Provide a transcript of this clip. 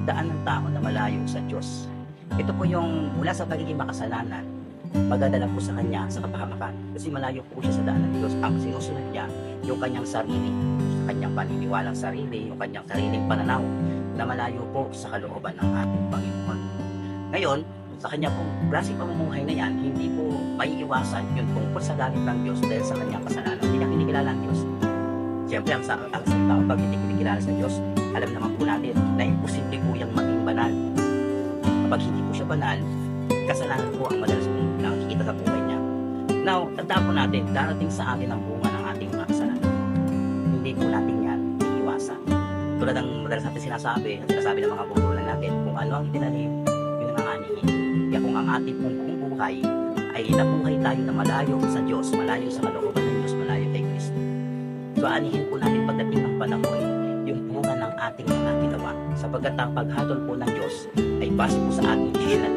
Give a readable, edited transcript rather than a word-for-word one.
yung daan ng tao na malayo sa Diyos. Ito po yung mula sa pagiging makasalanan, magdadala po sa kanya sa kapahamakan. Kasi malayo po siya sa daan ng Diyos. Ang sinusunod niya, yung kanyang sarili, sa kanyang paniniwalang sarili, yung kanyang sariling pananaw, na malayo po sa kalooban ng ating Panginoon. Ngayon, sa kanya pong klaseng pamumuhay na yan, hindi po maiiwasan yung tungkol sa galit ng Diyos dahil sa kanyang kasalanan. Hindi niya kinikilala ang Diyos. Siyempre, ang tao pag hindi kinikilala sa Diyos, alam naman po natin na imposible po yung maging banal. Kapag hindi po siya banal, kasalanan po ang madalas pong nakikita sa buhay niya. Now, tandaan po natin, darating sa atin ang bunga ng ating mga kasalanan. Hindi po natin yan iiwasan. Tulad ng madalas natin sinasabi ng mga bubulan natin, kung ano ang itinanim, yun ang anihin. Kaya kung ang ating pong buong buhay ay nabuhay tayo na malayo sa Diyos, malayo sa kalooban ng Diyos, malayo kay Kristo. So, anihin po natin pagdating ng panahon yung bunga ng ating mga ginawa. Sapagkat ang paghatol po ng Diyos ay base po sa ating desisyon at